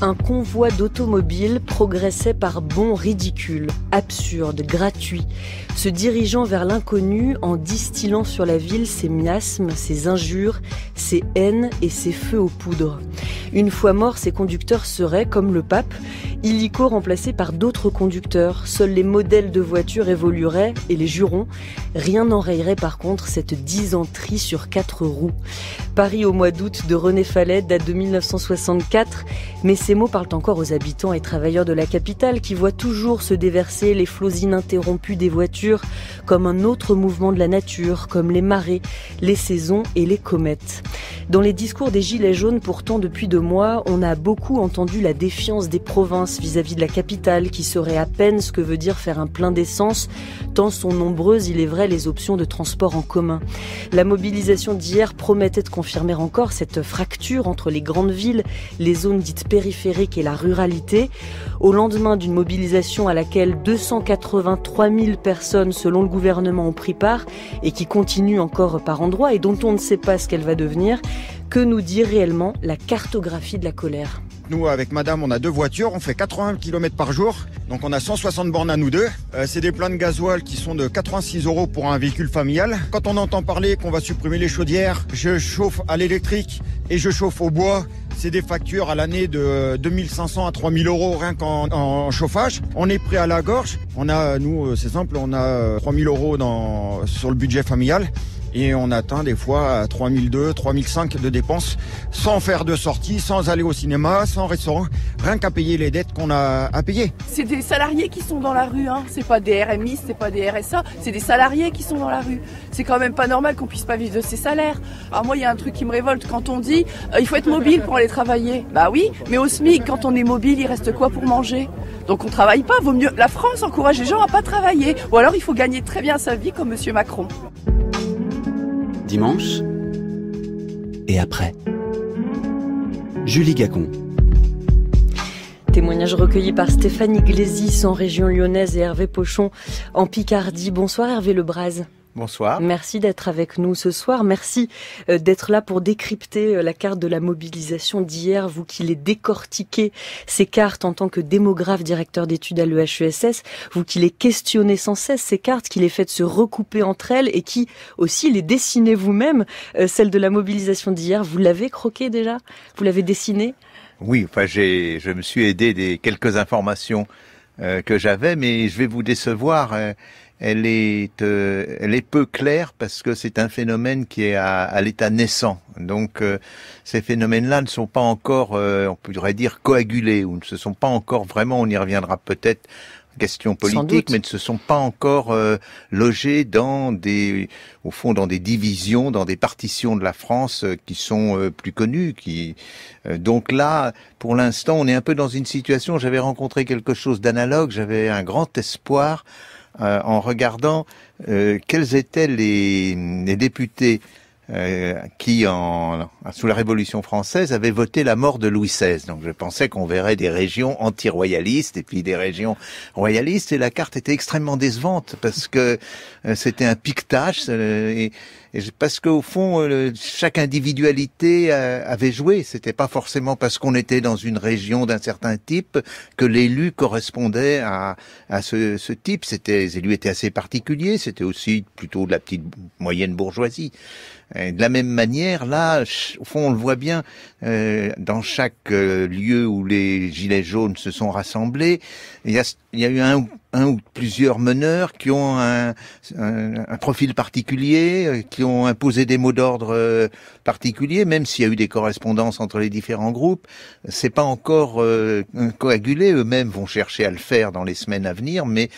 Un convoi d'automobiles progressait par bonds ridicules, absurdes, gratuits, se dirigeant vers l'inconnu en distillant sur la ville ses miasmes, ses injures, ses haines et ses feux aux poudres. Une fois morts, ces conducteurs seraient, comme le pape, illico remplacés par d'autres conducteurs. Seuls les modèles de voitures évolueraient et les jurons. Rien n'enrayerait par contre cette disenterie sur 4 roues. Paris au mois d'août de René Fallet date de 1964, mais ces mots parlent encore aux habitants et travailleurs de la capitale qui voient toujours se déverser les flots ininterrompus des voitures comme un autre mouvement de la nature, comme les marées, les saisons et les comètes. Dans les discours des Gilets jaunes, pourtant depuis 2 mois, on a beaucoup entendu la défiance des provinces vis-à-vis de la capitale qui saurait à peine ce que veut dire faire un plein d'essence, tant sont nombreuses, il est vrai, les options de transport en commun. La mobilisation d'hier promettait de confirmer encore cette fracture entre les grandes villes, les zones dites périphériques et la ruralité. Au lendemain d'une mobilisation à laquelle 283 000 personnes, selon le gouvernement, ont pris part et qui continue encore par endroits et dont on ne sait pas ce qu'elle va devenir, que nous dit réellement la cartographie de la colère ? Nous, avec madame, on a 2 voitures, on fait 80 km par jour, donc on a 160 bornes à nous deux. C'est des pleins de gasoil qui sont de 86 € pour un véhicule familial. Quand on entend parler qu'on va supprimer les chaudières, je chauffe à l'électrique et je chauffe au bois, c'est des factures à l'année de 2500 à 3000 € rien qu'en chauffage. On est pris à la gorge. On a, nous, c'est simple, on a 3000 € sur le budget familial. Et on atteint des fois 3002, 3005 de dépenses, sans faire de sortie, sans aller au cinéma, sans restaurant, rien qu'à payer les dettes qu'on a à payer. C'est des salariés qui sont dans la rue, hein. C'est pas des RMI, c'est pas des RSA, c'est des salariés qui sont dans la rue. C'est quand même pas normal qu'on puisse pas vivre de ces salaires. Alors moi, il y a un truc qui me révolte quand on dit il faut être mobile pour aller travailler. Bah oui, mais au SMIC, quand on est mobile, il reste quoi pour manger ? Donc on travaille pas, vaut mieux. La France encourage les gens à pas travailler. Ou alors il faut gagner très bien sa vie comme Monsieur Macron. Dimanche et après. Julie Gacon. Témoignage recueilli par Stéphanie Glésis en région lyonnaise et Hervé Pochon en Picardie. Bonsoir Hervé Lebras. Bonsoir. Merci d'être avec nous ce soir. Merci d'être là pour décrypter la carte de la mobilisation d'hier. Vous qui les décortiquez, ces cartes en tant que démographe, directeur d'études à l'EHESS, vous qui les questionnez sans cesse, ces cartes, qui les faites se recouper entre elles et qui aussi les dessinez vous-même. Celle de la mobilisation d'hier, vous l'avez croquée déjà ? Vous l'avez dessinée ? Oui, enfin je me suis aidé des quelques informations que j'avais, mais je vais vous décevoir. Elle est peu claire parce que c'est un phénomène qui est à l'état naissant. Donc ces phénomènes-là ne sont pas encore, on pourrait dire, coagulés ou ne se sont pas encore vraiment, on y reviendra peut-être, question politique, mais ne se sont pas encore logés dans des divisions, dans des partitions de la France qui sont plus connues. Donc là, pour l'instant, on est un peu dans une situation. J'avais rencontré quelque chose d'analogue. J'avais un grand espoir en regardant quels étaient les députés qui, sous la Révolution française, avaient voté la mort de Louis XVI. Donc je pensais qu'on verrait des régions anti-royalistes et puis des régions royalistes, et la carte était extrêmement décevante parce que c'était un piquetage, parce qu'au fond, chaque individualité avait joué. C'était pas forcément parce qu'on était dans une région d'un certain type que l'élu correspondait à ce type. Les élus étaient assez particuliers, c'était aussi plutôt de la petite moyenne bourgeoisie. Et de la même manière, là, au fond, on le voit bien, dans chaque lieu où les Gilets jaunes se sont rassemblés, il y a eu un ou plusieurs meneurs qui ont un profil particulier, qui ont imposé des mots d'ordre particuliers, même s'il y a eu des correspondances entre les différents groupes. C'est pas encore coagulé, eux-mêmes vont chercher à le faire dans les semaines à venir, mais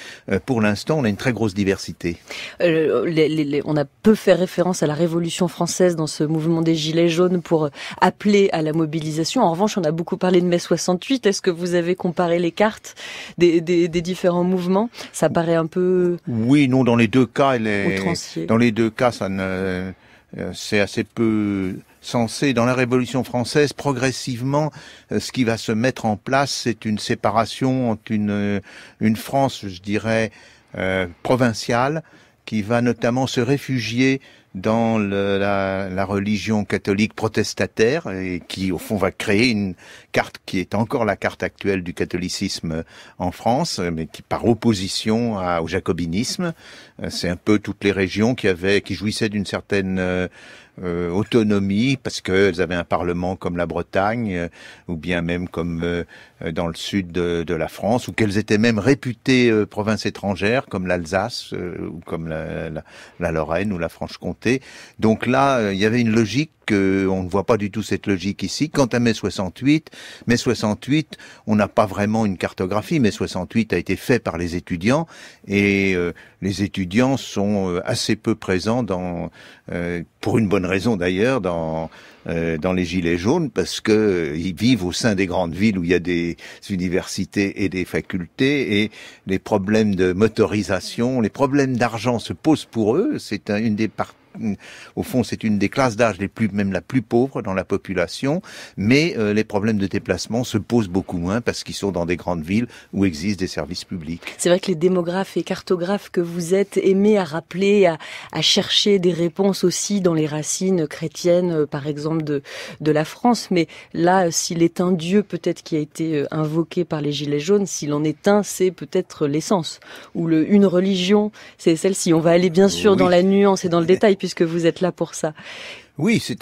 pour l'instant, on a une très grosse diversité. On a peu fait référence à la Révolution française dans ce mouvement des Gilets jaunes pour appeler à la mobilisation. En revanche, on a beaucoup parlé de mai 68. Est-ce que vous avez comparé les cartes des différents mouvements ? Ça paraît un peu... Oui, non, dans les deux cas, outrancier. Dans les deux cas, c'est assez peu sensé. Dans la Révolution française, progressivement, ce qui va se mettre en place, c'est une séparation entre une France, je dirais, provinciale, qui va notamment se réfugier dans la religion catholique protestataire et qui, au fond, va créer une carte qui est encore la carte actuelle du catholicisme en France, mais qui par opposition au jacobinisme. C'est un peu toutes les régions qui jouissaient d'une certaine autonomie parce qu'elles avaient un parlement comme la Bretagne ou bien même comme dans le sud de la France, ou qu'elles étaient même réputées provinces étrangères comme l'Alsace ou comme la Lorraine ou la Franche-Comté. Donc là, il y avait une logique on ne voit pas du tout cette logique ici. Quant à mai 68, on n'a pas vraiment une cartographie. Mai 68 a été fait par les étudiants et les étudiants sont assez peu présents pour une bonne raison d'ailleurs, dans les Gilets jaunes, parce que ils vivent au sein des grandes villes où il y a des universités et des facultés, et les problèmes de motorisation, les problèmes d'argent se posent pour eux. C'est au fond, c'est une des classes d'âge même la plus pauvre dans la population, mais les problèmes de déplacement se posent beaucoup moins parce qu'ils sont dans des grandes villes où existent des services publics. C'est vrai que les démographes et cartographes que vous êtes aimés à rappeler, à chercher des réponses aussi dans les racines chrétiennes, par exemple, de la France. Mais là, s'il est un Dieu peut-être qui a été invoqué par les Gilets jaunes, s'il en est un, c'est peut-être l'essence. Ou une religion, c'est celle-ci. On va aller bien sûr dans la nuance et dans le détail, puisque vous êtes là pour ça. Oui, ce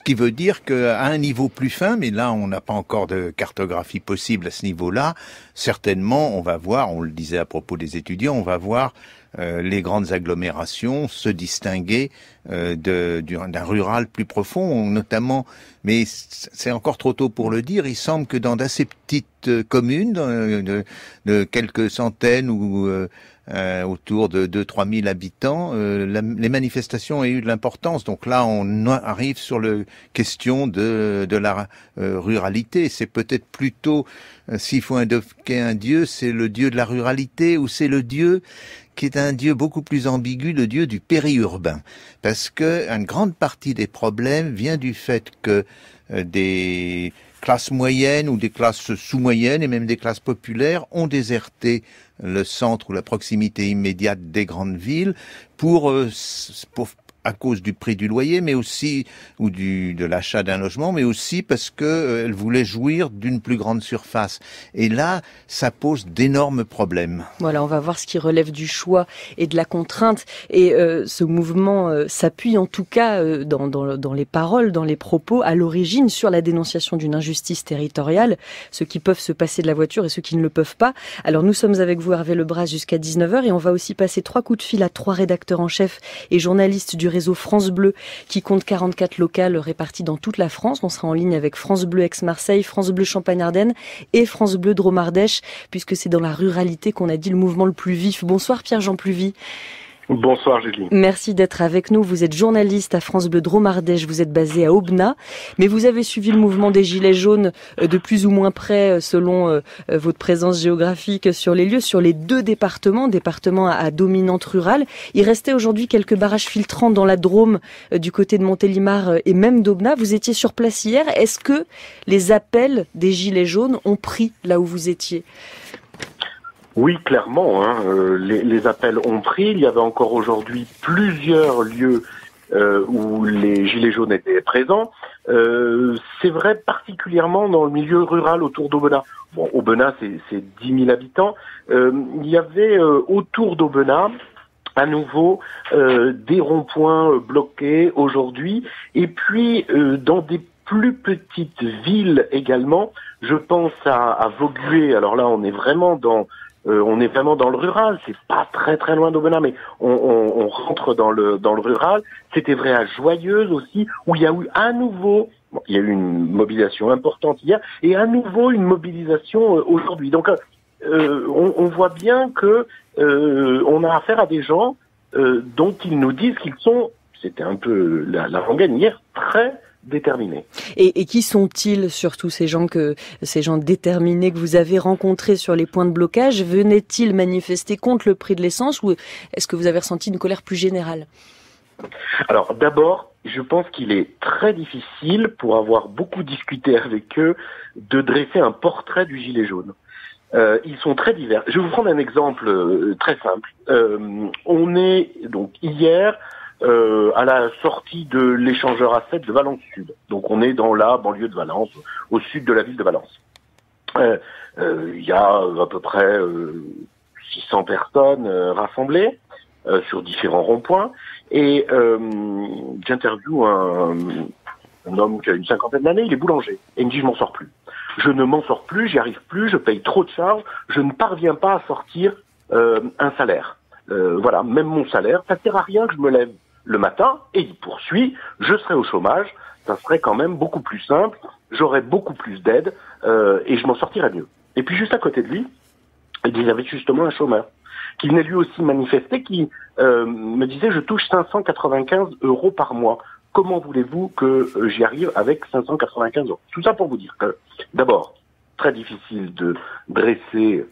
qui veut dire qu'à un niveau plus fin, mais là on n'a pas encore de cartographie possible à ce niveau-là, certainement on va voir, on le disait à propos des étudiants, on va voir les grandes agglomérations se distinguer d'un rural plus profond, notamment, mais c'est encore trop tôt pour le dire, il semble que dans d'assez petites communes, de quelques centaines ou autour de 2-3 000 habitants, les manifestations aient eu de l'importance. Donc là, on arrive sur la question de la ruralité. C'est peut-être plutôt, s'il faut invoquer un dieu, c'est le dieu de la ruralité, ou c'est le dieu qui est un dieu beaucoup plus ambigu, le dieu du périurbain. Parce que une grande partie des problèmes vient du fait que des classes moyennes ou des classes sous-moyennes et même des classes populaires ont déserté le centre ou la proximité immédiate des grandes villes à cause du prix du loyer, mais aussi de l'achat d'un logement, mais aussi parce que elles voulaient jouir d'une plus grande surface. Et là, ça pose d'énormes problèmes. Voilà, on va voir ce qui relève du choix et de la contrainte. Et ce mouvement s'appuie en tout cas dans les paroles, dans les propos, à l'origine sur la dénonciation d'une injustice territoriale, ceux qui peuvent se passer de la voiture et ceux qui ne le peuvent pas. Alors nous sommes avec vous, Hervé Lebras, jusqu'à 19h, et on va aussi passer 3 coups de fil à 3 rédacteurs en chef et journalistes du réseau France Bleu, qui compte 44 locales réparties dans toute la France. On sera en ligne avec France Bleu Aix-Marseille, France Bleu Champagne-Ardenne et France Bleu Drôme-Ardèche, puisque c'est dans la ruralité qu'on a dit le mouvement le plus vif. Bonsoir Pierre-Jean Pluvy. Bonsoir Julie. Merci d'être avec nous. Vous êtes journaliste à France Bleu Drôme-Ardèche, vous êtes basé à Aubenas, mais vous avez suivi le mouvement des Gilets jaunes de plus ou moins près selon votre présence géographique sur les lieux, sur les 2 départements à dominante rurale. Il restait aujourd'hui quelques barrages filtrants dans la Drôme, du côté de Montélimar et même d'Aubenas. Vous étiez sur place hier. Est-ce que les appels des Gilets jaunes ont pris là où vous étiez ? Oui, clairement. Les appels ont pris. Il y avait encore aujourd'hui plusieurs lieux où les Gilets jaunes étaient présents. C'est vrai particulièrement dans le milieu rural autour d'Aubenas. Bon, Aubenas, c'est 10 000 habitants. Il y avait autour d'Aubenas à nouveau des ronds-points bloqués aujourd'hui. Et puis, dans des plus petites villes également, je pense à Vaugué. Alors là, on est vraiment dans le rural, c'est pas très très loin d'Aubenas, mais on rentre dans le rural. C'était vrai à Joyeuse aussi, où il y a eu à nouveau, il y a eu une mobilisation importante hier, et à nouveau une mobilisation aujourd'hui. Donc on voit bien que on a affaire à des gens dont ils nous disent qu'ils sont, c'était un peu la rengaine hier, très déterminés. Et qui sont-ils, surtout ces gens déterminés que vous avez rencontrés sur les points de blocage? Venaient-ils manifester contre le prix de l'essence, ou est-ce que vous avez ressenti une colère plus générale? Alors d'abord, je pense qu'il est très difficile, pour avoir beaucoup discuté avec eux, de dresser un portrait du gilet jaune. Ils sont très divers. Je vais vous prendre un exemple très simple. On est donc hier à la sortie de l'échangeur A7 de Valence Sud. Donc on est dans la banlieue de Valence, au sud de la ville de Valence. Il y a à peu près 600 personnes rassemblées sur différents ronds-points. Et j'interviewe un homme qui a une cinquantaine d'années, il est boulanger. Et il me dit, je m'en sors plus. Je ne m'en sors plus, j'y arrive plus, je paye trop de charges, je ne parviens pas à sortir un salaire. Voilà, même mon salaire, ça sert à rien que je me lève le matin, et il poursuit, je serai au chômage, ça serait quand même beaucoup plus simple, j'aurais beaucoup plus d'aide, et je m'en sortirais mieux. Et puis juste à côté de lui, il y avait justement un chômeur, qui venait lui aussi manifester, qui me disait, je touche 595 € par mois. Comment voulez-vous que j'y arrive avec 595 €? Tout ça pour vous dire que, d'abord, très difficile de dresser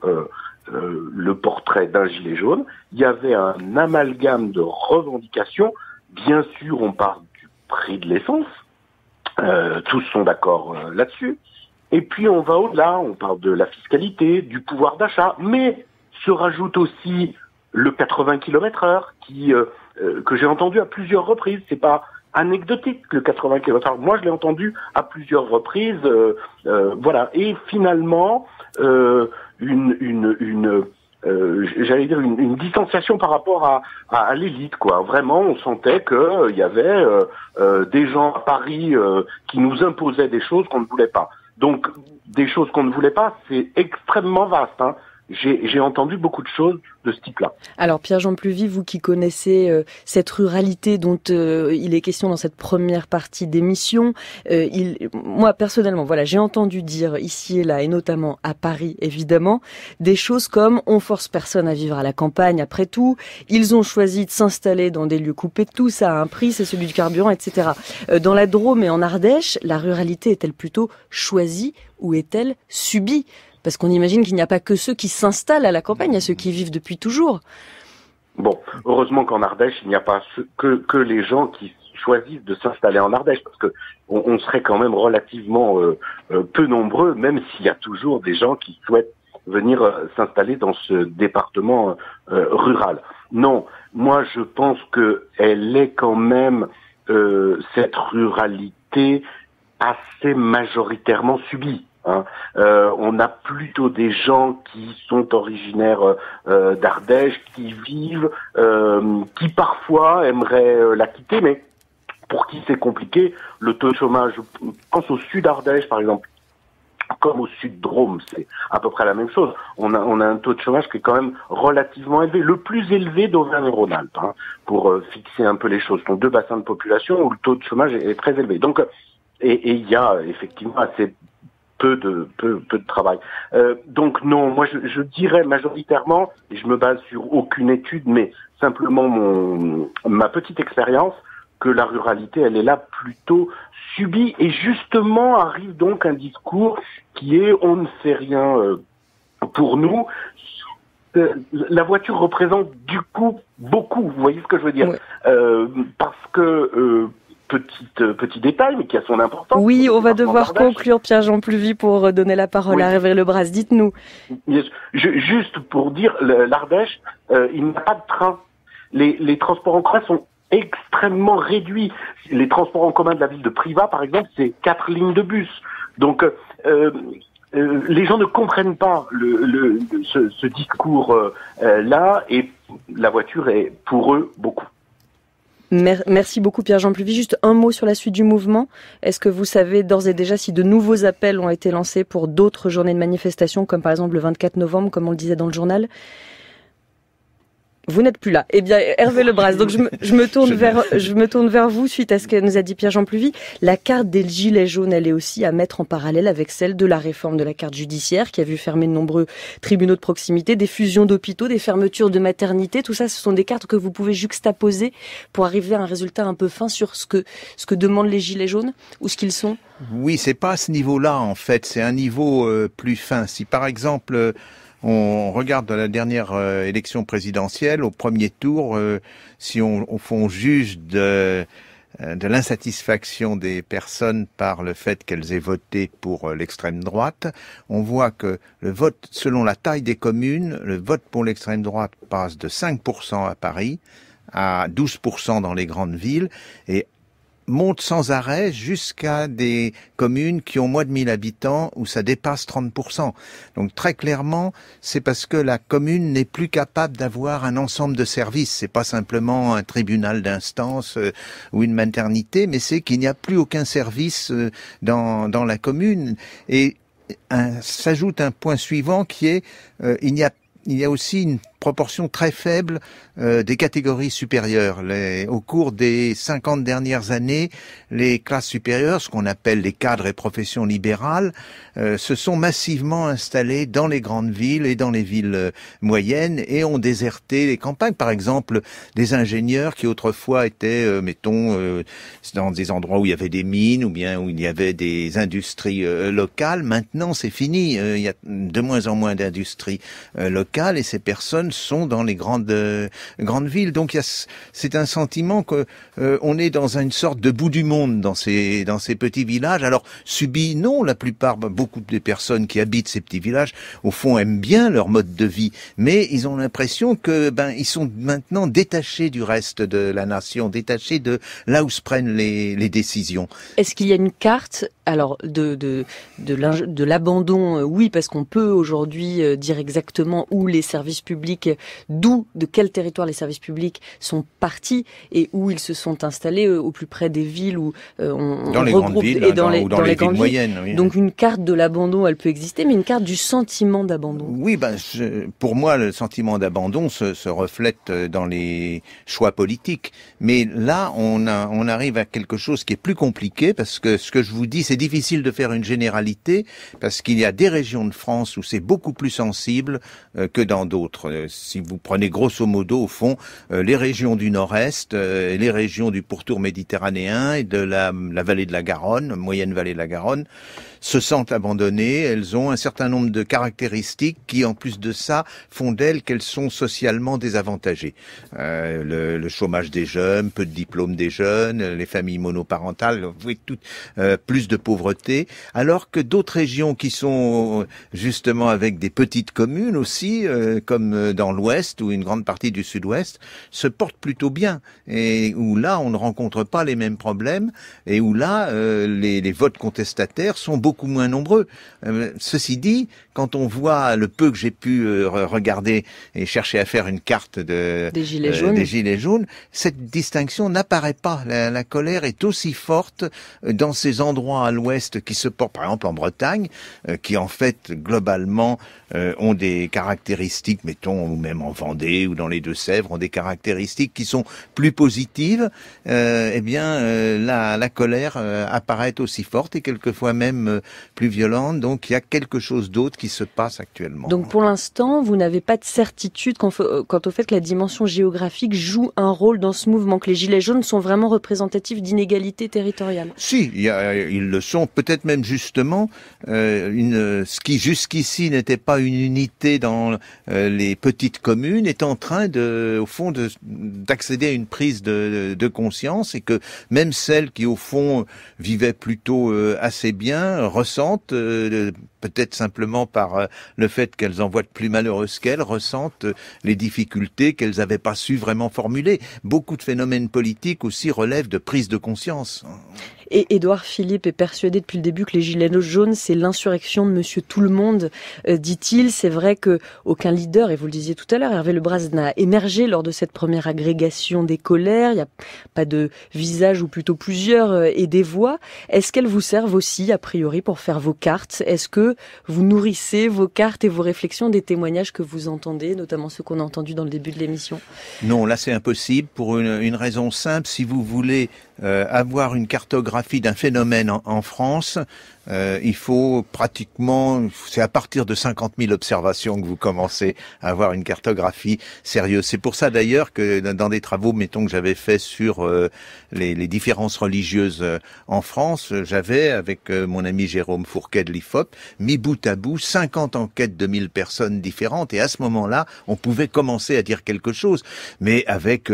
le portrait d'un gilet jaune. Il y avait un amalgame de revendications. Bien sûr, on parle du prix de l'essence. Tous sont d'accord là-dessus. Et puis, on va au-delà. On parle de la fiscalité, du pouvoir d'achat, mais se rajoute aussi le 80 km/h que j'ai entendu à plusieurs reprises. C'est pas anecdotique, le 80 km/h. Moi, je l'ai entendu à plusieurs reprises. Voilà. Et finalement, j'allais dire une distanciation par rapport à l'élite, quoi. Vraiment, on sentait que il y avait des gens à Paris qui nous imposaient des choses qu'on ne voulait pas. Donc, des choses qu'on ne voulait pas, c'est extrêmement vaste, hein. J'ai entendu beaucoup de choses de ce type-là. Alors Pierre-Jean Pluvy, vous qui connaissez cette ruralité dont il est question dans cette première partie d'émission, moi personnellement, voilà, j'ai entendu dire ici et là, et notamment à Paris évidemment, des choses comme on force personne à vivre à la campagne après tout, ils ont choisi de s'installer dans des lieux coupés de tout, ça a un prix, c'est celui du carburant, etc. Dans la Drôme et en Ardèche, la ruralité est-elle plutôt choisie ou est-elle subie ? Parce qu'on imagine qu'il n'y a pas que ceux qui s'installent à la campagne, il y a ceux qui vivent depuis toujours. Bon, heureusement qu'en Ardèche, il n'y a pas que les gens qui choisissent de s'installer en Ardèche, parce que on serait quand même relativement peu nombreux, même s'il y a toujours des gens qui souhaitent venir s'installer dans ce département rural. Non, moi je pense que elle est quand même cette ruralité assez majoritairement subie. Hein. On a plutôt des gens qui sont originaires d'Ardèche, qui vivent, qui parfois aimeraient la quitter, mais pour qui c'est compliqué. Le taux de chômage, je pense au sud Ardèche par exemple, comme au sud Drôme, c'est à peu près la même chose. On a un taux de chômage qui est quand même relativement élevé, le plus élevé d'Auvergne-Rhône-Alpes, hein, pour fixer un peu les choses. Ce sont deux bassins de population où le taux de chômage est très élevé. Donc, et il y a effectivement assez peu de travail. Donc non, moi je dirais majoritairement, et je me base sur aucune étude, mais simplement ma petite expérience, que la ruralité, elle est là plutôt subie, et justement arrive donc un discours qui est on ne fait rien pour nous. La voiture représente du coup beaucoup, vous voyez ce que je veux dire, oui. Parce que petit détail, mais qui a son importance. Oui, on va devoir conclure, Pierre-Jean Pluvy, pour donner la parole à Hervé Lebras. Dites-nous. Juste pour dire, l'Ardèche, il n'y a pas de train. Les transports en commun sont extrêmement réduits. Les transports en commun de la ville de Privas, par exemple, c'est 4 lignes de bus. Donc, les gens ne comprennent pas ce discours là, et la voiture est pour eux beaucoup. Merci beaucoup Pierre-Jean Pluvy. Juste un mot sur la suite du mouvement. Est-ce que vous savez d'ores et déjà si de nouveaux appels ont été lancés pour d'autres journées de manifestation, comme par exemple le 24 novembre, comme on le disait dans le journal ? Vous n'êtes plus là. Eh bien, Hervé Lebras, donc je me tourne vers vous suite à ce que nous a dit Pierre-Jean Pluvy. La carte des gilets jaunes, elle est aussi à mettre en parallèle avec celle de la réforme de la carte judiciaire qui a vu fermer de nombreux tribunaux de proximité, des fusions d'hôpitaux, des fermetures de maternités. Tout ça, ce sont des cartes que vous pouvez juxtaposer pour arriver à un résultat un peu fin sur ce que demandent les gilets jaunes ou ce qu'ils sont. Oui, c'est pas à ce niveau-là en fait. C'est un niveau plus fin. Si par exemple on regarde la dernière élection présidentielle, au premier tour, si on juge de l'insatisfaction des personnes par le fait qu'elles aient voté pour l'extrême droite. On voit que le vote, selon la taille des communes, le vote pour l'extrême droite passe de 5% à Paris à 12% dans les grandes villes et monte sans arrêt jusqu'à des communes qui ont moins de 1000 habitants où ça dépasse 30%. Donc très clairement, c'est parce que la commune n'est plus capable d'avoir un ensemble de services. C'est pas simplement un tribunal d'instance ou une maternité, mais c'est qu'il n'y a plus aucun service dans la commune. Et s'ajoute un point suivant qui est il y a aussi une proportion très faible des catégories supérieures. Au cours des 50 dernières années, les classes supérieures, ce qu'on appelle les cadres et professions libérales, se sont massivement installées dans les grandes villes et dans les villes moyennes et ont déserté les campagnes. Par exemple, des ingénieurs qui autrefois étaient, dans des endroits où il y avait des mines ou bien où il y avait des industries locales. Maintenant, c'est fini. Il y a de moins en moins d'industries locales et ces personnes sont dans les grandes villes. Donc c'est un sentiment que on est dans une sorte de bout du monde dans ces petits villages. Alors subi, non, beaucoup des personnes qui habitent ces petits villages au fond aiment bien leur mode de vie, mais ils ont l'impression que ils sont maintenant détachés du reste de la nation, détachés de là où se prennent les décisions. Est-ce qu'il y a une carte alors de l'abandon? Oui, parce qu'on peut aujourd'hui dire exactement où les services publics, de quel territoire les services publics sont partis et où ils se sont installés au plus près des villes où dans les grandes villes et dans les villes moyennes. Oui. Donc une carte de l'abandon, elle peut exister, mais une carte du sentiment d'abandon. Oui, pour moi, le sentiment d'abandon se reflète dans les choix politiques. Mais là, on arrive à quelque chose qui est plus compliqué parce que ce que je vous dis, c'est difficile de faire une généralité parce qu'il y a des régions de France où c'est beaucoup plus sensible que dans d'autres. Si vous prenez grosso modo, au fond, les régions du Nord-Est, les régions du pourtour méditerranéen et de la vallée de la Garonne, moyenne vallée de la Garonne, se sentent abandonnées. Elles ont un certain nombre de caractéristiques qui, en plus de ça, font d'elles qu'elles sont socialement désavantagées. Le chômage des jeunes, peu de diplômes des jeunes, les familles monoparentales, plus de pauvreté, alors que d'autres régions qui sont justement avec des petites communes aussi, comme dans l'Ouest ou une grande partie du Sud-Ouest, se portent plutôt bien et où là on ne rencontre pas les mêmes problèmes et où là les votes contestataires sont beaucoup moins nombreux. Ceci dit, quand on voit le peu que j'ai pu regarder et chercher à faire une carte des gilets jaunes, cette distinction n'apparaît pas. La colère est aussi forte dans ces endroits à l'Ouest qui se portent, par exemple en Bretagne, qui en fait globalement ont des caractéristiques, mettons, ou même en Vendée ou dans les Deux-Sèvres, ont des caractéristiques qui sont plus positives. La colère apparaît aussi forte et quelquefois même plus violente. Donc il y a quelque chose d'autre qui se passe actuellement. Donc pour l'instant, vous n'avez pas de certitude quant au fait que la dimension géographique joue un rôle dans ce mouvement, que les gilets jaunes sont vraiment représentatifs d'inégalités territoriales? Si, ils le sont, peut-être même justement, ce qui jusqu'ici n'était pas une unité dans les petites communes est en train d'accéder à une prise de conscience et que même celles qui au fond vivaient plutôt assez bien ressentent, peut-être simplement par le fait qu'elles en voient de plus malheureuses qu'elles, ressentent les difficultés qu'elles n'avaient pas su vraiment formuler. Beaucoup de phénomènes politiques aussi relèvent de prise de conscience. Et Édouard Philippe est persuadé depuis le début que les gilets jaunes, c'est l'insurrection de Monsieur Tout-le-Monde, dit-il. C'est vrai que aucun leader, et vous le disiez tout à l'heure, Hervé Lebras, n'a émergé lors de cette première agrégation des colères. Il n'y a pas de visage, ou plutôt plusieurs, et des voix. Est-ce qu'elles vous servent aussi, a priori, pour faire vos cartes? Est-ce que vous nourrissez vos cartes et vos réflexions des témoignages que vous entendez, notamment ceux qu'on a entendus dans le début de l'émission? Non, là c'est impossible pour une raison simple. Si vous voulez avoir une cartographie d'un phénomène en France, il faut pratiquement, c'est à partir de 50 000 observations que vous commencez à avoir une cartographie sérieuse. C'est pour ça d'ailleurs que dans des travaux, mettons, que j'avais fait sur les différences religieuses en France, j'avais, avec mon ami Jérôme Fourquet de l'IFOP, mis bout à bout 50 enquêtes de 1000 personnes différentes. Et à ce moment-là, on pouvait commencer à dire quelque chose. Mais avec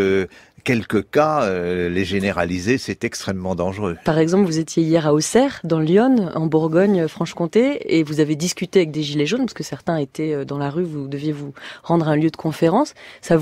quelques cas, les généraliser, c'est extrêmement dangereux. Par exemple, vous étiez hier à Auxerre, dans l'Yonne, en Bourgogne-Franche-Comté, et vous avez discuté avec des gilets jaunes, parce que certains étaient dans la rue, vous deviez vous rendre à un lieu de conférence. Ça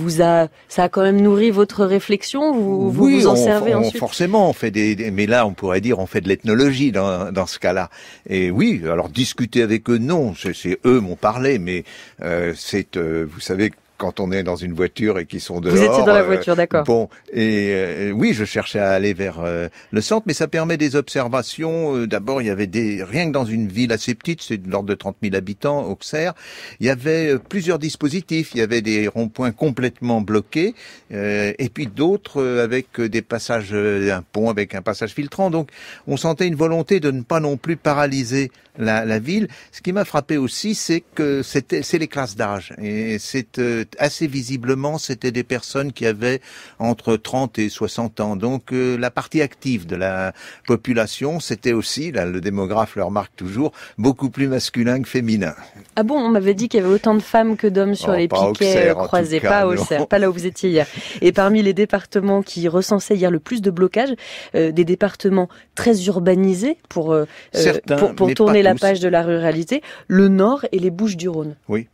a quand même nourri votre réflexion, vous en servez ensuite? Forcément, on fait mais là, on pourrait dire, on fait de l'ethnologie dans ce cas-là. Et oui, alors discuter avec eux, non, c'est eux m'ont parlé, mais vous savez, quand on est dans une voiture et qu'ils sont dehors. Vous étiez dans la voiture, d'accord. Bon, et oui, je cherchais à aller vers le centre, mais ça permet des observations. D'abord, il y avait rien que dans une ville assez petite, c'est de l'ordre de 30 000 habitants, Auxerre, il y avait plusieurs dispositifs. Il y avait des ronds-points complètement bloqués, et puis d'autres avec des passages, un pont avec un passage filtrant. Donc, on sentait une volonté de ne pas non plus paralyser la ville. Ce qui m'a frappé aussi, c'est que c'est les classes d'âge. Et c'est assez visiblement, c'était des personnes qui avaient entre 30 et 60 ans. Donc la partie active de la population, c'était aussi, là, le démographe le remarque toujours, beaucoup plus masculin que féminin. Ah bon, on m'avait dit qu'il y avait autant de femmes que d'hommes sur les piquets croisés, pas à Auxerre, pas là où vous étiez hier. Et parmi les départements qui recensaient hier le plus de blocages, des départements très urbanisés pour tourner la page de la ruralité, le Nord et les Bouches-du-Rhône. Oui.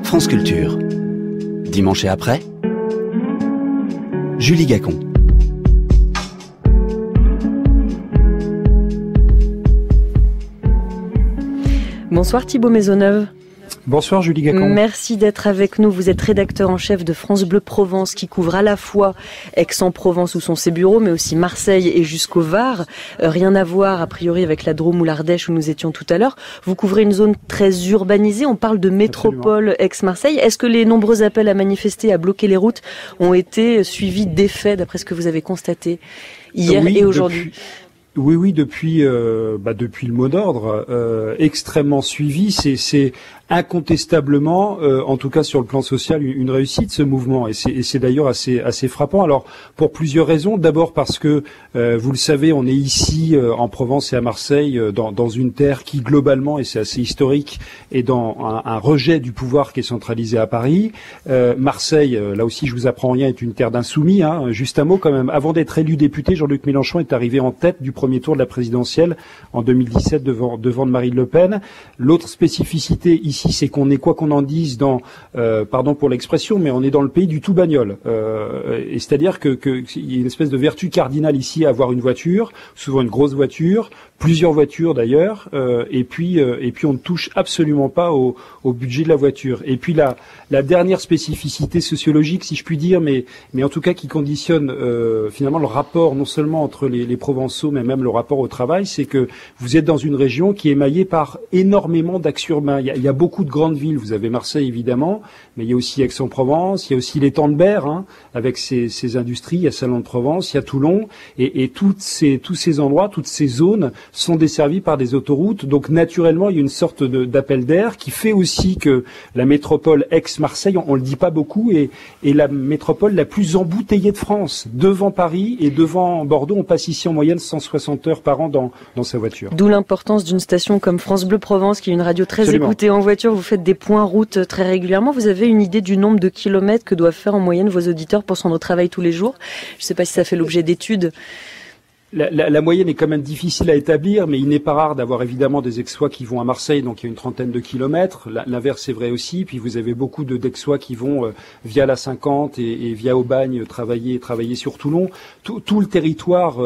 France Culture. Dimanche et après, Julie Gacon. Bonsoir Thibaut Maisonneuve. Bonsoir Julie Gacon. Merci d'être avec nous. Vous êtes rédacteur en chef de France Bleu Provence qui couvre à la fois Aix-en-Provence où sont ses bureaux, mais aussi Marseille et jusqu'au Var. Rien à voir a priori avec la Drôme ou l'Ardèche où nous étions tout à l'heure. Vous couvrez une zone très urbanisée. On parle de métropole. Absolument. Aix-Marseille. Est-ce que les nombreux appels à manifester, à bloquer les routes ont été suivis d'effets d'après ce que vous avez constaté hier et aujourd'hui? Oui, depuis le mot d'ordre, extrêmement suivi. C'est incontestablement, en tout cas sur le plan social, une réussite ce mouvement. Et c'est d'ailleurs assez frappant. Alors pour plusieurs raisons. D'abord parce que vous le savez, on est ici en Provence et à Marseille dans une terre qui globalement, et c'est assez historique, est dans un rejet du pouvoir qui est centralisé à Paris. Marseille, là aussi je vous apprends rien, est une terre d'insoumis. Juste un mot quand même. Avant d'être élu député, Jean-Luc Mélenchon est arrivé en tête du premier tour de la présidentielle en 2017 devant Marine Le Pen. L'autre spécificité ici, c'est qu'on est, quoi qu'on en dise, pardon pour l'expression, mais on est dans le pays du tout bagnole. Et c'est-à-dire qu'il y a une espèce de vertu cardinale ici à avoir une voiture, souvent une grosse voiture, plusieurs voitures d'ailleurs, et puis on ne touche absolument pas au budget de la voiture. Et puis la dernière spécificité sociologique, si je puis dire, mais en tout cas qui conditionne finalement le rapport non seulement entre les Provençaux, mais même le rapport au travail, c'est que vous êtes dans une région qui est émaillée par énormément d'axes urbains. Il y a beaucoup de grandes villes. Vous avez Marseille évidemment, mais il y a aussi Aix-en-Provence, il y a aussi l'étang de Berre, avec ses industries, il y a Salon-de-Provence, il y a Toulon, et tous ces endroits, toutes ces zones sont desservies par des autoroutes. Donc naturellement, il y a une sorte d'appel d'air qui fait aussi que la métropole Aix-Marseille, on le dit pas beaucoup, est la métropole la plus embouteillée de France. Devant Paris et devant Bordeaux, on passe ici en moyenne 160 heures par an dans sa voiture. D'où l'importance d'une station comme France Bleu Provence, qui est une radio très Absolument. Écoutée en voiture. Vous faites des points route très régulièrement. Vous avez une idée du nombre de kilomètres que doivent faire en moyenne vos auditeurs pour se rendre au travail tous les jours? Je ne sais pas si ça fait l'objet d'études. La moyenne est quand même difficile à établir, mais il n'est pas rare d'avoir évidemment des Aixois qui vont à Marseille, donc il y a une trentaine de kilomètres. L'inverse est vrai aussi. Puis vous avez beaucoup d'Aixois qui vont via la 50 et via Aubagne travailler sur Toulon. Tout le territoire,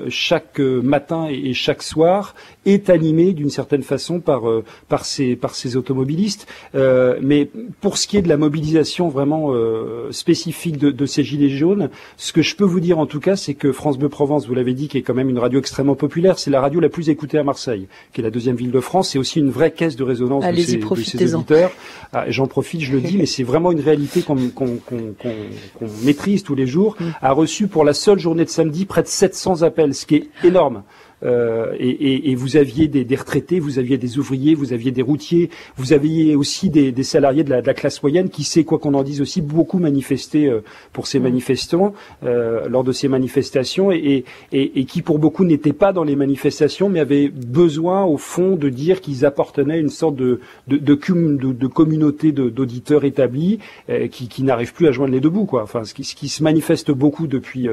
chaque matin et chaque soir, est animé d'une certaine façon par ces automobilistes. Mais pour ce qui est de la mobilisation vraiment spécifique de ces gilets jaunes, ce que je peux vous dire en tout cas, c'est que France Bleu Provence, vous l'avez dit, qui est quand même une radio extrêmement populaire. C'est la radio la plus écoutée à Marseille, qui est la deuxième ville de France. C'est aussi une vraie caisse de résonance de ces auditeurs. J'en profite, je le dis, mais c'est vraiment une réalité qu'on maîtrise tous les jours. A reçu pour la seule journée de samedi près de 700 appels, ce qui est énorme. et vous aviez des retraités, vous aviez des ouvriers, vous aviez des routiers, vous aviez aussi des salariés de la classe moyenne qui sait, quoi qu'on en dise aussi, beaucoup manifester pour ces manifestants lors de ces manifestations et qui pour beaucoup n'étaient pas dans les manifestations mais avaient besoin au fond de dire qu'ils appartenaient à une sorte de communauté d'auditeurs établis qui n'arrivent plus à joindre les deux bouts, quoi. Enfin, ce qui se manifeste beaucoup depuis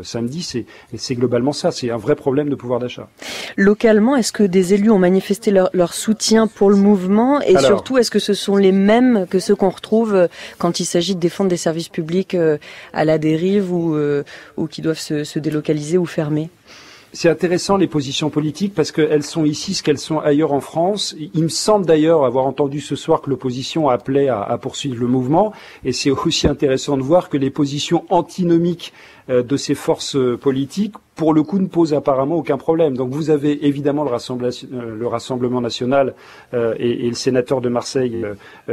samedi, c'est globalement ça, c'est un vrai problème de pouvoir d'achat. Localement, est-ce que des élus ont manifesté leur soutien pour le mouvement et surtout, est-ce que ce sont les mêmes que ceux qu'on retrouve quand il s'agit de défendre des services publics à la dérive ou qui doivent se délocaliser ou fermer? C'est intéressant les positions politiques parce qu'elles sont ici ce qu'elles sont ailleurs en France. Il me semble d'ailleurs avoir entendu ce soir que l'opposition appelait à poursuivre le mouvement et c'est aussi intéressant de voir que les positions antinomiques de ces forces politiques, pour le coup, ne posent apparemment aucun problème. Donc vous avez évidemment le Rassemblement national et le sénateur de Marseille,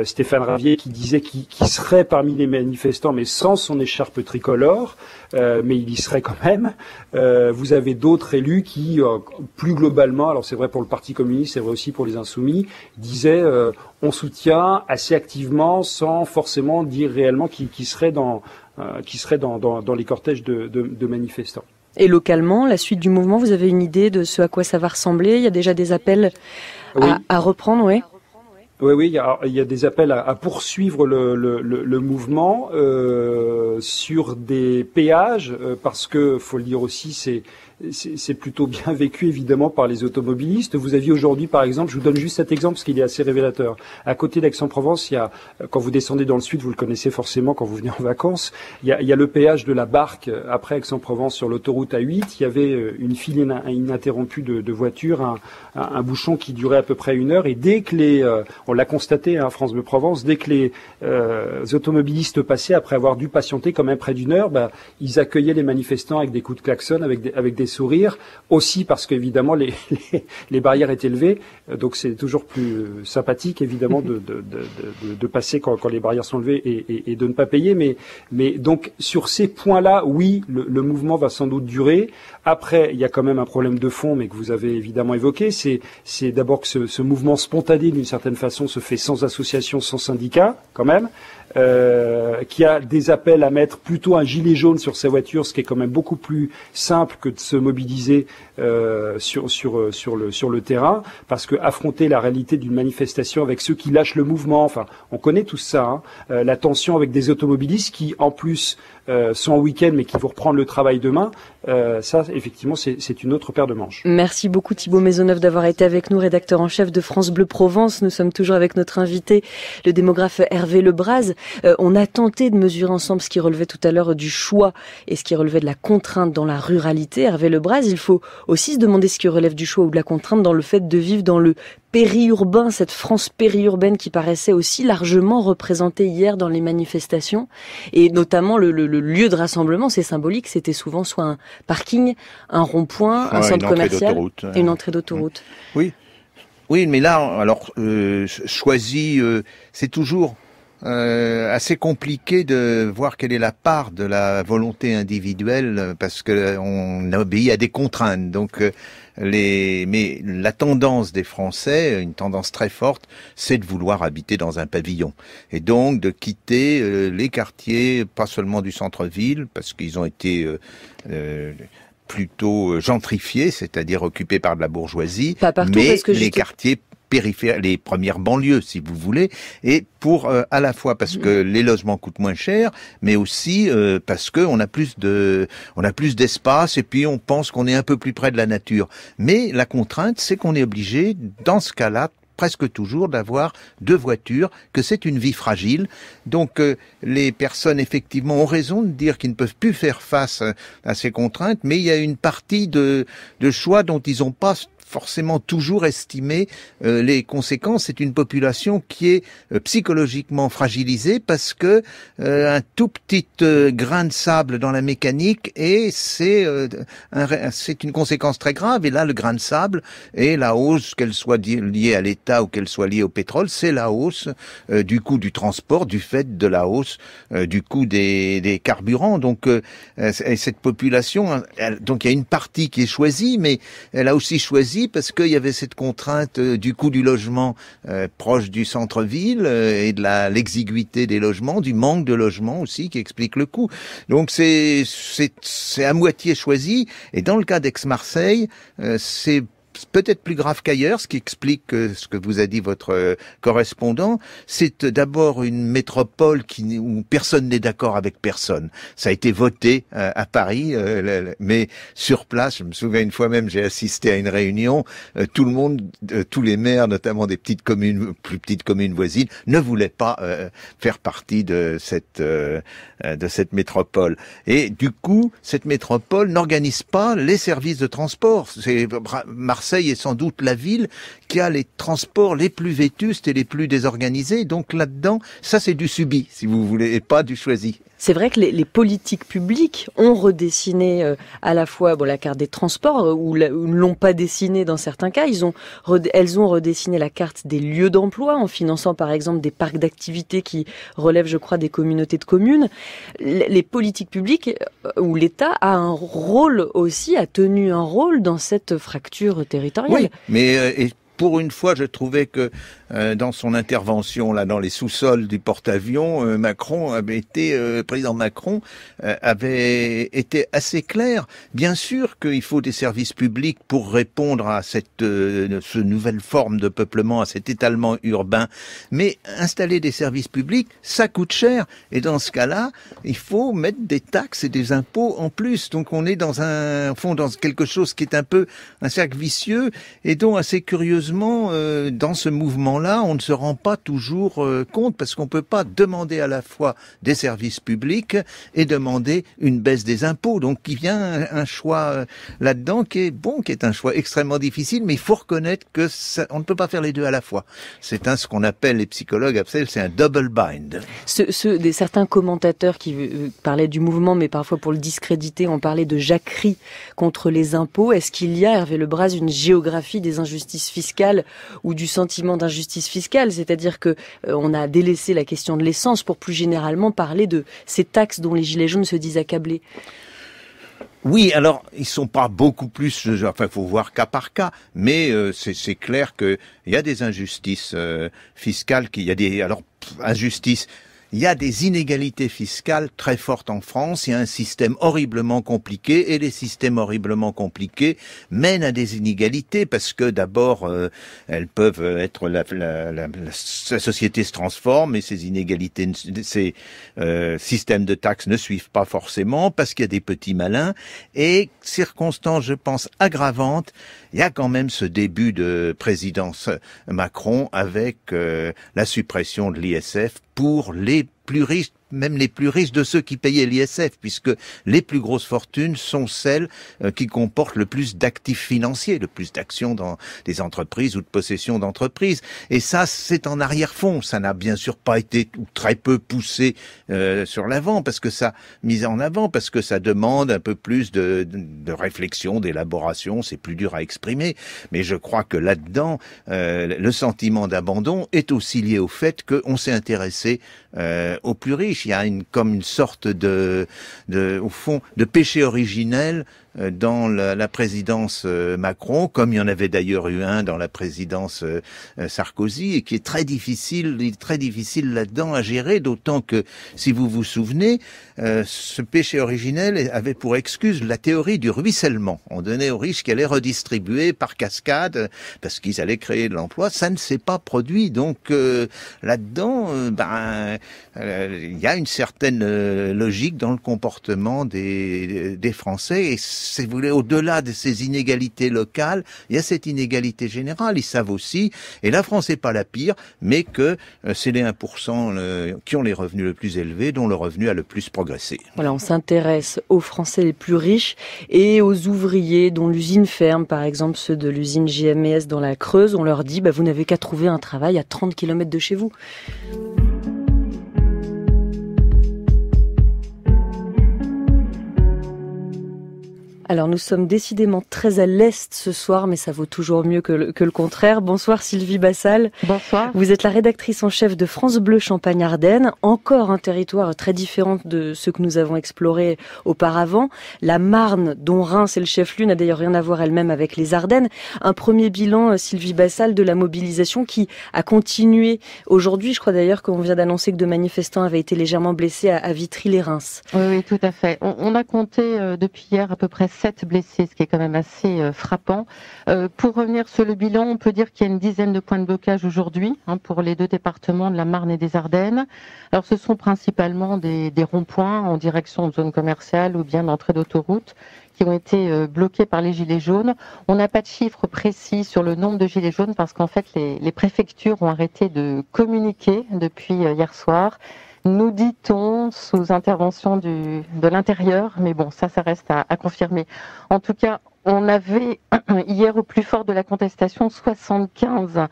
Stéphane Ravier, qui disait qu'il serait parmi les manifestants, mais sans son écharpe tricolore, mais il y serait quand même. Vous avez d'autres élus qui, plus globalement, alors c'est vrai pour le Parti communiste, c'est vrai aussi pour les Insoumis, disaient on soutient assez activement, sans forcément dire réellement qui serait dans les cortèges de manifestants. Et localement, la suite du mouvement, vous avez une idée de ce à quoi ça va ressembler? Il y a déjà des appels à reprendre, oui. Oui, il y a des appels à poursuivre le mouvement sur des péages, parce que, faut le dire aussi, c'est plutôt bien vécu évidemment par les automobilistes. Vous aviez aujourd'hui, par exemple, je vous donne juste cet exemple parce qu'il est assez révélateur. À côté d'Aix-en-Provence, il y a, quand vous descendez dans le sud, vous le connaissez forcément quand vous venez en vacances, il y a le péage de la Barque après Aix-en-Provence sur l'autoroute A8. Il y avait une file ininterrompue de voitures, un bouchon qui durait à peu près 1 heure. Et dès que on l'a constaté à France Bleu Provence, dès que les automobilistes passaient, après avoir dû patienter quand même près d'1 heure, ils accueillaient les manifestants avec des coups de klaxon, avec des sourires, aussi parce qu'évidemment les barrières étaient levées, donc c'est toujours plus sympathique évidemment de passer quand les barrières sont levées et de ne pas payer, mais donc sur ces points-là, oui, le mouvement va sans doute durer. Après, il y a quand même un problème de fond, mais que vous avez évidemment évoqué, c'est d'abord que ce mouvement spontané d'une certaine façon se fait sans association, sans syndicat, quand même. Qui a des appels à mettre plutôt un gilet jaune sur sa voiture, ce qui est quand même beaucoup plus simple que de se mobiliser sur le terrain, parce que affronter la réalité d'une manifestation avec ceux qui lâchent le mouvement, enfin, on connaît tout ça, la tension avec des automobilistes qui, en plus, sont en week-end mais qui vont reprendre le travail demain, ça, effectivement, c'est une autre paire de manches. Merci beaucoup Thibaut Maisonneuve d'avoir été avec nous, rédacteur en chef de France Bleu Provence. Nous sommes toujours avec notre invité, le démographe Hervé Lebras. On a tenté de mesurer ensemble ce qui relevait tout à l'heure du choix et ce qui relevait de la contrainte dans la ruralité. Hervé Lebras, il faut aussi se demander ce qui relève du choix ou de la contrainte dans le fait de vivre dans le périurbain, cette France périurbaine qui paraissait aussi largement représentée hier dans les manifestations, et notamment le lieu de rassemblement, c'est symbolique, c'était souvent soit un parking, un rond-point, un centre commercial et une entrée d'autoroute. Oui, mais là, alors choisi, c'est toujours assez compliqué de voir quelle est la part de la volonté individuelle, parce que on obéit à des contraintes. Donc mais la tendance des Français, une tendance très forte, c'est de vouloir habiter dans un pavillon et donc de quitter les quartiers, pas seulement du centre-ville, parce qu'ils ont été plutôt gentrifiés, c'est-à-dire occupés par de la bourgeoisie, pas partout, mais parce que les quartiers périphériques, les premières banlieues, si vous voulez, et pour à la fois parce que les logements coûtent moins cher, mais aussi parce que on a plus d'espace et puis on pense qu'on est un peu plus près de la nature. Mais la contrainte, c'est qu'on est obligé, dans ce cas-là, presque toujours d'avoir 2 voitures, que c'est une vie fragile. Donc les personnes effectivement ont raison de dire qu'ils ne peuvent plus faire face à ces contraintes, mais il y a une partie de choix dont ils n'ont pas forcément toujours estimer les conséquences. C'est une population qui est psychologiquement fragilisée parce que un tout petit grain de sable dans la mécanique et c'est une conséquence très grave. Et là, le grain de sable et la hausse, qu'elle soit liée à l'État ou qu'elle soit liée au pétrole, c'est la hausse du coût du transport, du fait de la hausse du coût des carburants. Donc cette population, donc il y a une partie qui est choisie, mais elle a aussi choisi parce qu'il y avait cette contrainte du coût du logement proche du centre-ville et de l'exiguïté des logements, du manque de logements aussi qui explique le coût. Donc c'est à moitié choisi. Et dans le cas d'Aix-Marseille, c'est peut-être plus grave qu'ailleurs, ce qui explique ce que vous a dit votre correspondant. C'est d'abord une métropole où personne n'est d'accord avec personne. Ça a été voté à Paris, mais sur place, je me souviens une fois même, j'ai assisté à une réunion, tout le monde, tous les maires, notamment des petites communes, plus petites communes voisines, ne voulaient pas faire partie de cette métropole. Et du coup, cette métropole n'organise pas les services de transport. Marseille est sans doute la ville qui a les transports les plus vétustes et les plus désorganisés. Donc là-dedans, ça c'est du subi, si vous voulez, et pas du choisi. C'est vrai que les politiques publiques ont redessiné à la fois la carte des transports, ou ne l'ont pas dessinée dans certains cas. Elles ont redessiné la carte des lieux d'emploi en finançant par exemple des parcs d'activités qui relèvent, je crois, des communautés de communes. Les politiques publiques, où l'État a un rôle aussi, a tenu un rôle dans cette fracture territoriale. Oui, mais pour une fois, je trouvais que dans son intervention là dans les sous-sols du porte-avions, président Macron avait été assez clair. Bien sûr qu'il faut des services publics pour répondre à cette nouvelle forme de peuplement, à cet étalement urbain. Mais installer des services publics, ça coûte cher. Et dans ce cas-là, il faut mettre des taxes et des impôts en plus. Donc on est dans quelque chose qui est un peu un cercle vicieux et dont assez curieusement dans ce mouvement-là, on ne se rend pas toujours compte parce qu'on peut pas demander à la fois des services publics et demander une baisse des impôts. Donc il y a un choix là-dedans qui est un choix extrêmement difficile, mais il faut reconnaître que on ne peut pas faire les deux à la fois. C'est ce qu'on appelle, les psychologues appellent, c'est un double bind. Certains commentateurs qui parlaient du mouvement, mais parfois pour le discréditer, ont parlé de jacquerie contre les impôts. Est-ce qu'il y a, Hervé Lebras, une géographie des injustices fiscales ou du sentiment d'injustice fiscale, c'est-à-dire que on a délaissé la question de l'essence pour plus généralement parler de ces taxes dont les Gilets jaunes se disent accablés? Oui, alors ils sont pas beaucoup plus, enfin faut voir cas par cas, mais c'est clair que il y a des injustices fiscales, injustices. Il y a des inégalités fiscales très fortes en France, il y a un système horriblement compliqué, et les systèmes horriblement compliqués mènent à des inégalités, parce que d'abord, elles peuvent être, la société se transforme, et ces inégalités, ces systèmes de taxes ne suivent pas forcément, parce qu'il y a des petits malins, et circonstance, je pense, aggravante, il y a quand même ce début de présidence Macron avec la suppression de l'ISF pour les plus riches, même les plus riches de ceux qui payaient l'ISF, puisque les plus grosses fortunes sont celles qui comportent le plus d'actifs financiers, le plus d'actions dans des entreprises ou de possessions d'entreprises. Et ça, c'est en arrière-fond. Ça n'a bien sûr pas été ou très peu poussé sur l'avant, parce que ça mis en avant, parce que ça demande un peu plus de réflexion, d'élaboration. C'est plus dur à exprimer. Mais je crois que là-dedans, le sentiment d'abandon est aussi lié au fait qu'on s'est intéressé aux plus riches. Il y a comme une sorte au fond, de péché originel dans la présidence Macron, comme il y en avait d'ailleurs eu un dans la présidence Sarkozy, et qui est très difficile là-dedans à gérer, d'autant que, si vous vous souvenez, ce péché originel avait pour excuse la théorie du ruissellement. On donnait aux riches qui allaient redistribuer par cascade, parce qu'ils allaient créer de l'emploi. Ça ne s'est pas produit, donc là-dedans, il y a une certaine logique dans le comportement des Français, et si vous voulez, au-delà de ces inégalités locales, il y a cette inégalité générale. Ils savent aussi, et la France n'est pas la pire, mais que c'est les 1% qui ont les revenus les plus élevés dont le revenu a le plus progressé. Voilà, on s'intéresse aux Français les plus riches et aux ouvriers dont l'usine ferme, par exemple ceux de l'usine JMS dans la Creuse. On leur dit, vous n'avez qu'à trouver un travail à 30 km de chez vous. Alors nous sommes décidément très à l'est ce soir, mais ça vaut toujours mieux que le contraire. Bonsoir Sylvie Bassal. Bonsoir. Vous êtes la rédactrice en chef de France Bleu Champagne-Ardenne, encore un territoire très différent de ceux que nous avons explorés auparavant. La Marne, dont Reims est le chef-lieu, n'a d'ailleurs rien à voir elle-même avec les Ardennes. Un premier bilan, Sylvie Bassal, de la mobilisation qui a continué aujourd'hui. Je crois d'ailleurs qu'on vient d'annoncer que 2 manifestants avaient été légèrement blessés à Vitry-les-Reims. Oui, tout à fait. On a compté depuis hier à peu près 7 blessés, ce qui est quand même assez frappant. Pour revenir sur le bilan, on peut dire qu'il y a une dizaine de points de blocage aujourd'hui pour les 2 départements de la Marne et des Ardennes. Alors ce sont principalement des ronds-points en direction de zones commerciales ou bien d'entrée d'autoroute qui ont été bloqués par les gilets jaunes. On n'a pas de chiffres précis sur le nombre de gilets jaunes parce qu'en fait les préfectures ont arrêté de communiquer depuis hier soir. Nous dit-on, sous intervention de l'intérieur, mais bon, ça reste à confirmer. En tout cas, on avait hier au plus fort de la contestation 75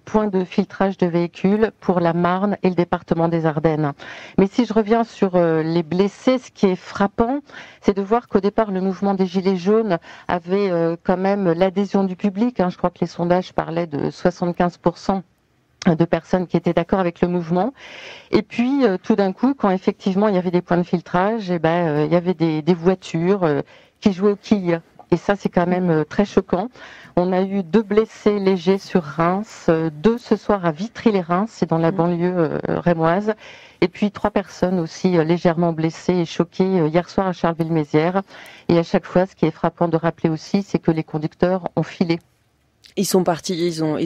points de filtrage de véhicules pour la Marne et le département des Ardennes. Mais si je reviens sur les blessés, ce qui est frappant, c'est de voir qu'au départ, le mouvement des Gilets jaunes avait quand même l'adhésion du public. Je crois que les sondages parlaient de 75% de personnes qui étaient d'accord avec le mouvement. Et puis, tout d'un coup, quand effectivement il y avait des points de filtrage, il y avait des voitures qui jouaient aux quilles. Et ça, c'est quand même très choquant. On a eu 2 blessés légers sur Reims, 2 ce soir à Vitry-les-Reims, c'est dans la banlieue rémoise. Et puis 3 personnes aussi légèrement blessées et choquées hier soir à Charleville-Mézières. Et à chaque fois, ce qui est frappant de rappeler aussi, c'est que les conducteurs ont filé. Ils sont partis, ils ont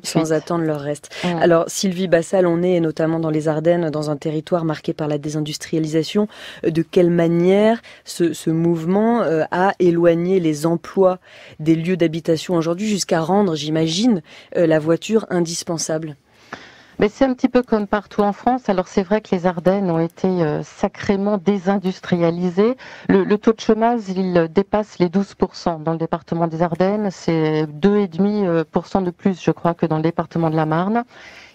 sans attendre leur reste. Alors Sylvie Bassal, on est notamment dans les Ardennes, dans un territoire marqué par la désindustrialisation. De quelle manière ce mouvement a éloigné les emplois des lieux d'habitation aujourd'hui jusqu'à rendre, j'imagine, la voiture indispensable ? Mais c'est un petit peu comme partout en France. Alors c'est vrai que les Ardennes ont été sacrément désindustrialisées. Le taux de chômage, il dépasse les 12% dans le département des Ardennes. C'est 2,5% de plus, je crois, que dans le département de la Marne.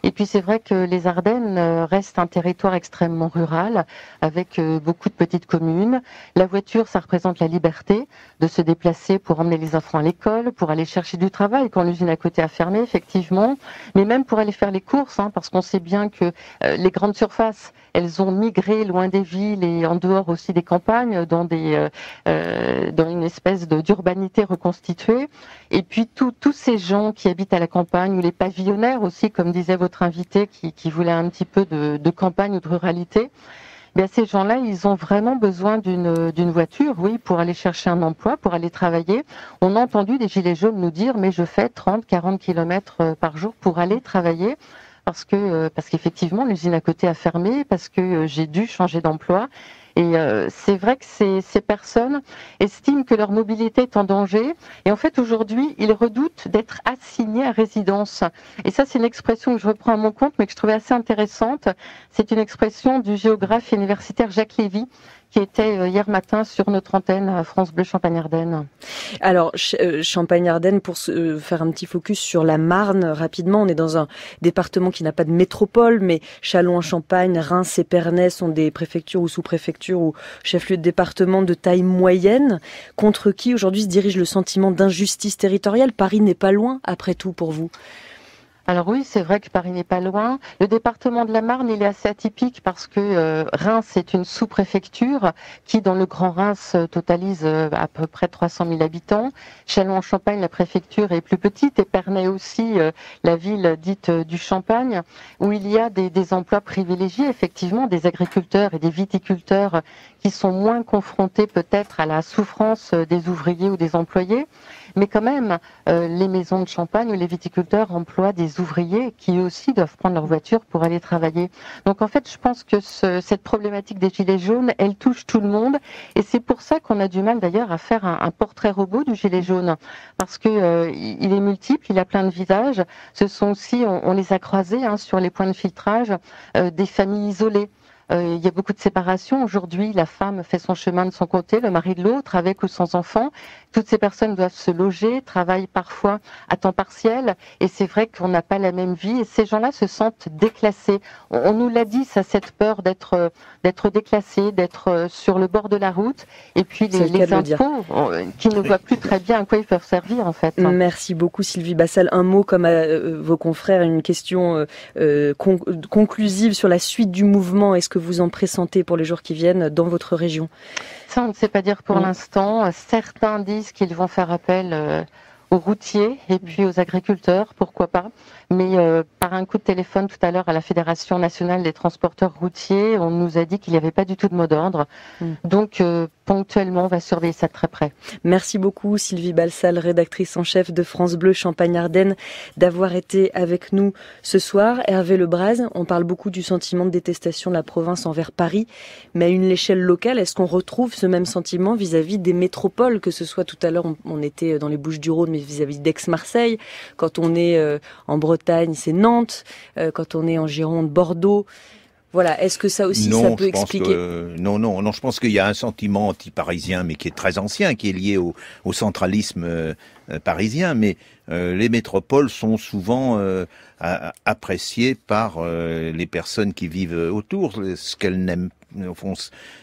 Et puis c'est vrai que les Ardennes restent un territoire extrêmement rural avec beaucoup de petites communes. La voiture, ça représente la liberté de se déplacer pour emmener les enfants à l'école, pour aller chercher du travail quand l'usine à côté a fermé, effectivement, mais même pour aller faire les courses, parce qu'on sait bien que les grandes surfaces, elles ont migré loin des villes et en dehors aussi des campagnes, dans une espèce d'urbanité reconstituée. Et puis tous ces gens qui habitent à la campagne, ou les pavillonnaires aussi, comme disait votre invité, qui voulait un petit peu de campagne ou de ruralité, bien ces gens-là, ils ont vraiment besoin d'une voiture, oui, pour aller chercher un emploi, pour aller travailler. On a entendu des gilets jaunes nous dire, mais je fais 30-40 km par jour pour aller travailler. Parce qu'effectivement l'usine à côté a fermé, parce que j'ai dû changer d'emploi. Et c'est vrai que ces personnes estiment que leur mobilité est en danger. Et en fait, aujourd'hui, ils redoutent d'être assignés à résidence. Et ça, c'est une expression que je reprends à mon compte, mais que je trouvais assez intéressante. C'est une expression du géographe universitaire Jacques Lévy, qui était hier matin sur notre antenne à France Bleu Champagne-Ardenne. Alors, Champagne-Ardenne, pour faire un petit focus sur la Marne, rapidement, on est dans un département qui n'a pas de métropole, mais Châlons-en-Champagne, Reims et Pernay sont des préfectures ou sous-préfectures ou chefs-lieux de département de taille moyenne, contre qui aujourd'hui se dirige le sentiment d'injustice territoriale. Paris n'est pas loin, après tout, pour vous. Alors oui, c'est vrai que Paris n'est pas loin. Le département de la Marne, il est assez atypique parce que Reims est une sous-préfecture qui, dans le Grand Reims, totalise à peu près 300 000 habitants. Châlons-en-Champagne, la préfecture, est plus petite, et Pernay aussi, la ville dite du Champagne, où il y a des emplois privilégiés, effectivement, des agriculteurs et des viticulteurs qui sont moins confrontés peut-être à la souffrance des ouvriers ou des employés. Mais quand même, les maisons de champagne ou les viticulteurs emploient des ouvriers qui eux aussi doivent prendre leur voiture pour aller travailler. Donc en fait, je pense que cette problématique des gilets jaunes, elle touche tout le monde. Et c'est pour ça qu'on a du mal d'ailleurs à faire un portrait robot du gilet jaune. Parce que il est multiple, il a plein de visages. Ce sont aussi, on les a croisés sur les points de filtrage, des familles isolées. Il y a beaucoup de séparation. Aujourd'hui, la femme fait son chemin de son côté, le mari de l'autre, avec ou sans enfants. Toutes ces personnes doivent se loger, travaillent parfois à temps partiel. Et c'est vrai qu'on n'a pas la même vie. Et ces gens-là se sentent déclassés. On nous l'a dit, ça, cette peur d'être déclassé, d'être sur le bord de la route. Et puis les impôts, qui ne voient plus très bien à quoi ils peuvent servir, en fait. Merci beaucoup, Sylvie Bassal. Un mot, comme à vos confrères, une question conclusive sur la suite du mouvement. Est-ce que vous en pressentez pour les jours qui viennent dans votre région? Ça, on ne sait pas dire pour l'instant. Certains disent qu'ils vont faire appel aux routiers et puis aux agriculteurs, pourquoi pas. Mais par un coup de téléphone tout à l'heure à la Fédération nationale des transporteurs routiers, on nous a dit qu'il n'y avait pas du tout de mot d'ordre. Donc ponctuellement, on va surveiller ça de très près. Merci beaucoup Sylvie Bassal, rédactrice en chef de France Bleu Champagne-Ardenne, d'avoir été avec nous ce soir. Hervé Lebras, on parle beaucoup du sentiment de détestation de la province envers Paris, mais à une échelle locale, est-ce qu'on retrouve ce même sentiment vis-à-vis des métropoles, que ce soit tout à l'heure, on était dans les Bouches-du-Rhône, mais vis-à-vis d'Aix-Marseille, quand on est en Bretagne, c'est Nantes, quand on est en Gironde, Bordeaux. Voilà, est-ce que ça aussi, ça peut expliquer Non, je pense qu'il y a un sentiment anti-parisien, mais qui est très ancien, qui est lié au centralisme parisien. Mais les métropoles sont souvent appréciées par les personnes qui vivent autour. Ce qu'elles n'aiment, au fond,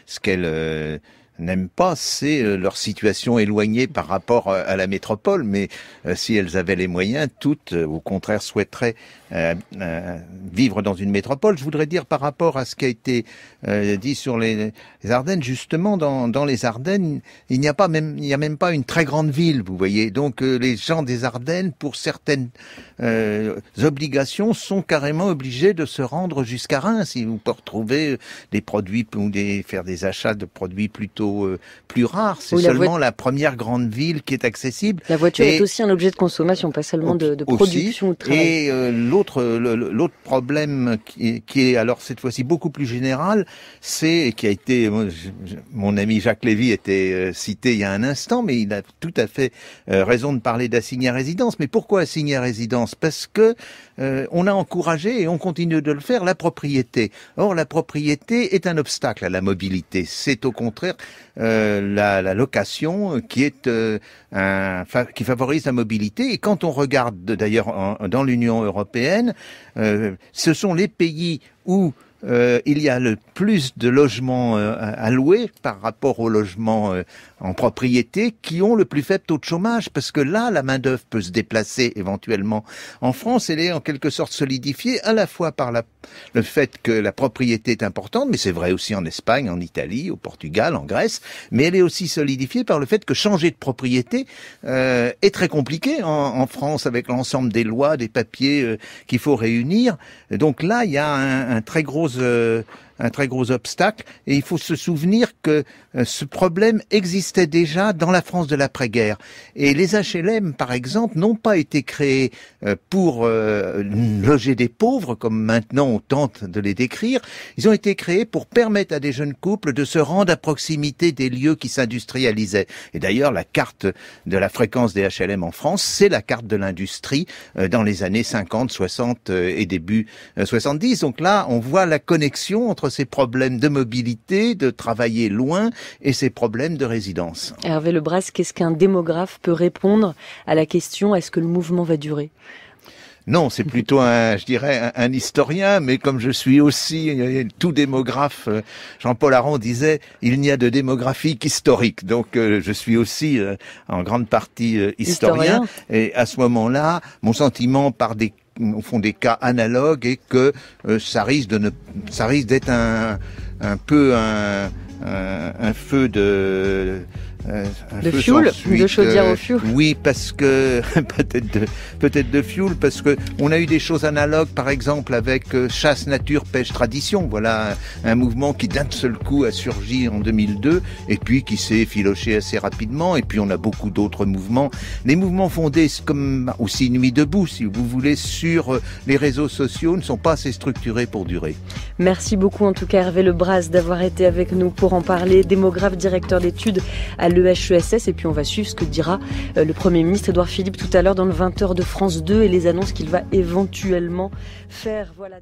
ce qu'elles n'aiment pas, c'est leur situation éloignée par rapport à la métropole, mais si elles avaient les moyens, toutes, au contraire, souhaiteraient vivre dans une métropole. Je voudrais dire par rapport à ce qui a été dit sur les Ardennes, justement, dans les Ardennes, il n'y a même pas une très grande ville, vous voyez. Donc les gens des Ardennes, pour certaines obligations, sont carrément obligés de se rendre jusqu'à Reims. Ils peuvent retrouver des produits ou faire des achats de produits plutôt plus rares. C'est seulement la première grande ville qui est accessible. La voiture est aussi un objet de consommation, pas seulement de production ou de travail. Et l'autre problème qui est alors cette fois-ci beaucoup plus général, c'est qui a été mon ami Jacques Lévy était cité il y a un instant, mais il a tout à fait raison de parler d'assigner à résidence. Mais pourquoi assigner à résidence? Parce que on a encouragé et on continue de le faire la propriété. Or la propriété est un obstacle à la mobilité. C'est au contraire la location qui est qui favorise la mobilité. Et quand on regarde d'ailleurs dans l'Union européenne, ce sont les pays où il y a le plus de logements à louer par rapport aux logements en propriété qui ont le plus faible taux de chômage, parce que là, la main-d'œuvre peut se déplacer éventuellement. En France, elle est en quelque sorte solidifiée à la fois par le fait que la propriété est importante, mais c'est vrai aussi en Espagne, en Italie, au Portugal, en Grèce, mais elle est aussi solidifiée par le fait que changer de propriété est très compliqué en France, avec l'ensemble des lois, des papiers qu'il faut réunir. Donc là, il y a un très gros obstacle, et il faut se souvenir que ce problème existait déjà dans la France de l'après-guerre. Et les HLM, par exemple, n'ont pas été créés pour loger des pauvres, comme maintenant on tente de les décrire. Ils ont été créés pour permettre à des jeunes couples de se rendre à proximité des lieux qui s'industrialisaient. Et d'ailleurs, la carte de la fréquence des HLM en France, c'est la carte de l'industrie dans les années 50, 60 et début 70. Donc là, on voit la connexion entre ces problèmes de mobilité, de travailler loin, et ces problèmes de résidence. Hervé Lebras, qu'est-ce qu'un démographe peut répondre à la question, est-ce que le mouvement va durer ? Non, c'est plutôt un historien, mais comme je suis aussi tout démographe, Jean-Paul Aron disait, il n'y a de démographie qu'historique. Donc je suis aussi en grande partie historien. Et à ce moment-là, mon sentiment au fond des cas analogues, et que ça risque d'être un peu un feu de fioul, de chaudière au fioul. Oui, parce que peut-être de fioul, parce que on a eu des choses analogues, par exemple avec chasse nature pêche tradition. Voilà un mouvement qui d'un seul coup a surgi en 2002 et puis qui s'est filoché assez rapidement. Et puis on a beaucoup d'autres mouvements. Les mouvements fondés comme aussi Nuit debout, si vous voulez, sur les réseaux sociaux ne sont pas assez structurés pour durer. Merci beaucoup en tout cas Hervé Lebras d'avoir été avec nous pour en parler, démographe, directeur d'études à l'EHESS. Et puis on va suivre ce que dira le Premier ministre Édouard Philippe tout à l'heure dans le 20h de France 2 et les annonces qu'il va éventuellement faire. Voilà.